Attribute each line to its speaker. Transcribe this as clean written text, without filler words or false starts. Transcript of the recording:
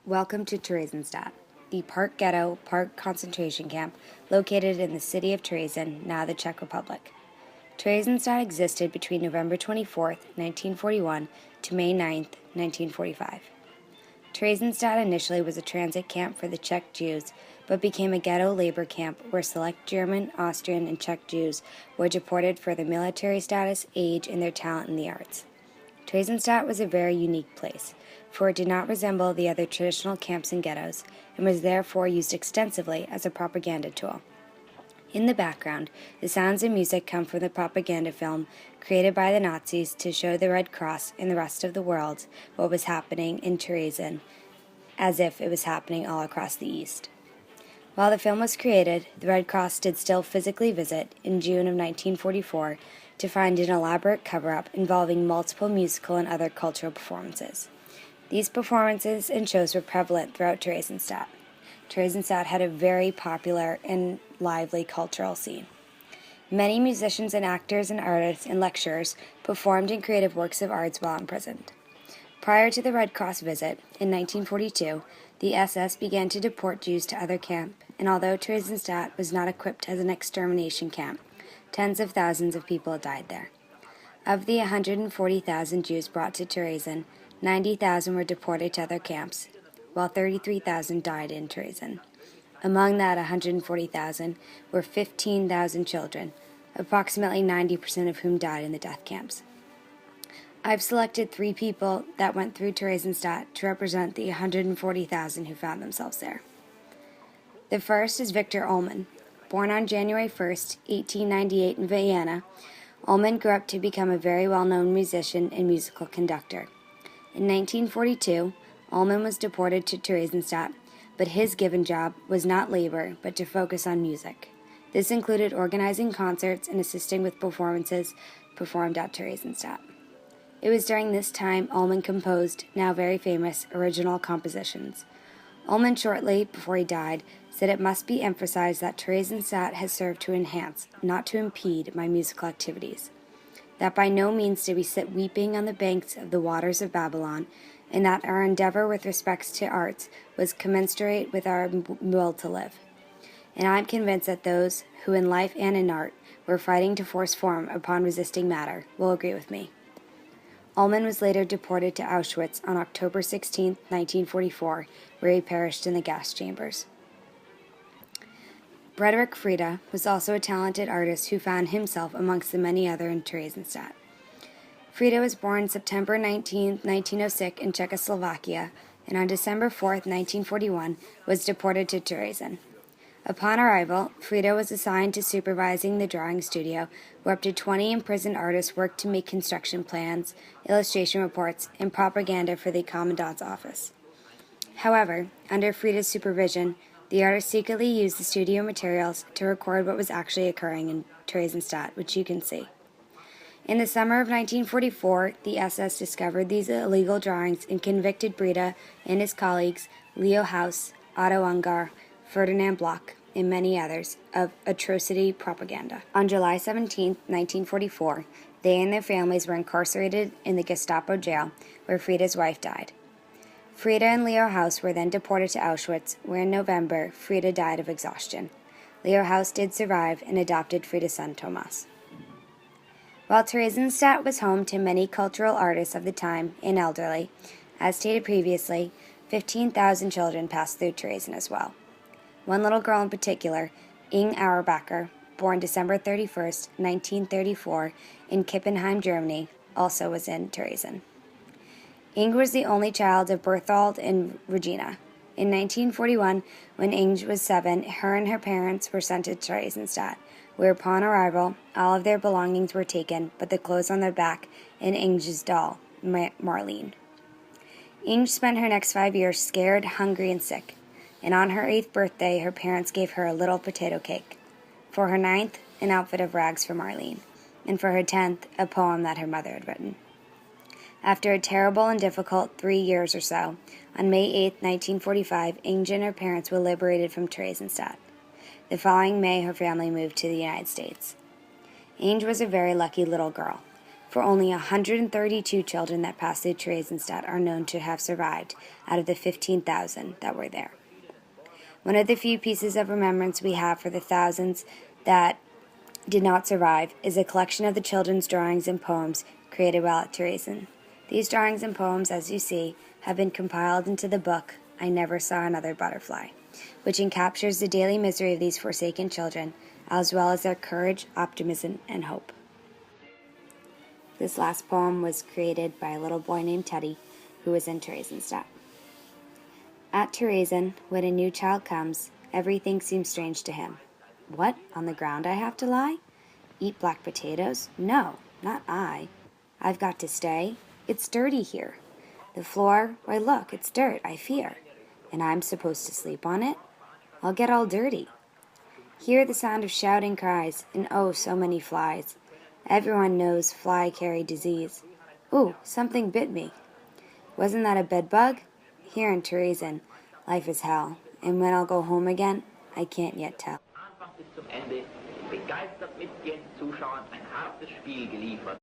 Speaker 1: Welcome to Theresienstadt, the part ghetto, part concentration camp located in the city of Terezin, now the Czech Republic. Theresienstadt existed between November 24, 1941 to May 9, 1945. Theresienstadt initially was a transit camp for the Czech Jews, but became a ghetto labor camp where select German, Austrian, and Czech Jews were deported for their military status, age, and their talent in the arts. Theresienstadt was a very unique place, for it did not resemble the other traditional camps and ghettos, and was therefore used extensively as a propaganda tool. In the background, the sounds and music come from the propaganda film created by the Nazis to show the Red Cross and the rest of the world what was happening in Terezin, as if it was happening all across the East. While the film was created, the Red Cross did still physically visit in June of 1944 to find an elaborate cover-up involving multiple musical and other cultural performances. These performances and shows were prevalent throughout Theresienstadt. Theresienstadt had a very popular and lively cultural scene. Many musicians and actors and artists and lecturers performed in creative works of arts while imprisoned. Prior to the Red Cross visit, in 1942, the SS began to deport Jews to other camps, and although Theresienstadt was not equipped as an extermination camp, tens of thousands of people died there. Of the 140,000 Jews brought to Terezin, 90,000 were deported to other camps, while 33,000 died in Terezin. Among that 140,000 were 15,000 children, approximately 90% of whom died in the death camps. I've selected 3 people that went through Theresienstadt to represent the 140,000 who found themselves there. The first is Victor Ullmann. Born on January 1, 1898 in Vienna, Ullmann grew up to become a very well-known musician and musical conductor. In 1942, Ullmann was deported to Theresienstadt, but his given job was not labor, but to focus on music. This included organizing concerts and assisting with performances performed at Theresienstadt. It was during this time Ullmann composed, now very famous, original compositions. Ullmann, shortly before he died, said it must be emphasized that Theresienstadt has served to enhance, not to impede, my musical activities. That by no means did we sit weeping on the banks of the waters of Babylon, and that our endeavor with respect to arts was commensurate with our will to live. And I am convinced that those who in life and in art were fighting to force form upon resisting matter will agree with me. Ullmann was later deported to Auschwitz on October 16, 1944, where he perished in the gas chambers. Frederick Frieda was also a talented artist who found himself amongst the many other in Theresienstadt. Frieda was born September 19, 1906 in Czechoslovakia, and on December 4, 1941, was deported to Terezin. Upon arrival, Frieda was assigned to supervising the drawing studio, where up to 20 imprisoned artists worked to make construction plans, illustration reports, and propaganda for the commandant's office. However, under Frieda's supervision, the artists secretly used the studio materials to record what was actually occurring in Theresienstadt, which you can see. In the summer of 1944, the SS discovered these illegal drawings and convicted Frieda and his colleagues, Leo Haus, Otto Ungar, Ferdinand Bloch, and many others, of atrocity propaganda. On July 17, 1944, they and their families were incarcerated in the Gestapo jail, where Frieda's wife died. Frieda and Leo Haus were then deported to Auschwitz, where in November, Frieda died of exhaustion. Leo Haus did survive and adopted Frieda's son, Thomas. While Theresienstadt was home to many cultural artists of the time and elderly, as stated previously, 15,000 children passed through Terezin as well. One little girl in particular, Inge Auerbacher, born December 31, 1934, in Kippenheim, Germany, also was in Terezin. Inge was the only child of Berthold and Regina. In 1941, when Inge was 7, her and her parents were sent to Theresienstadt, where upon arrival, all of their belongings were taken, but the clothes on their back and Inge's doll, Marlene. Inge spent her next 5 years scared, hungry, and sick, and on her 8th birthday, her parents gave her a little potato cake. For her 9th, an outfit of rags for Marlene, and for her 10th, a poem that her mother had written. After a terrible and difficult 3 years or so, on May 8, 1945, Inge and her parents were liberated from Theresienstadt. The following May, her family moved to the United States. Inge was a very lucky little girl. For only 132 children that passed through Theresienstadt are known to have survived out of the 15,000 that were there. One of the few pieces of remembrance we have for the thousands that did not survive is a collection of the children's drawings and poems created while at Theresienstadt. These drawings and poems, as you see, have been compiled into the book I Never Saw Another Butterfly, which encaptures the daily misery of these forsaken children, as well as their courage, optimism, and hope. This last poem was created by a little boy named Teddy, who was in Theresienstadt. At Theresienstadt, when a new child comes, everything seems strange to him. What, on the ground I have to lie? Eat black potatoes? No, not I. I've got to stay. It's dirty here. The floor, why look, it's dirt, I fear. And I'm supposed to sleep on it? I'll get all dirty. Hear the sound of shouting cries, and oh, so many flies. Everyone knows fly carry disease. Ooh, something bit me. Wasn't that a bed bug? Here in Theresienstadt, life is hell, and when I'll go home again, I can't yet tell.
Speaker 2: Anfang bis zum Ende begeistert mitgehenden Zuschauern ein hartes Spiel geliefert.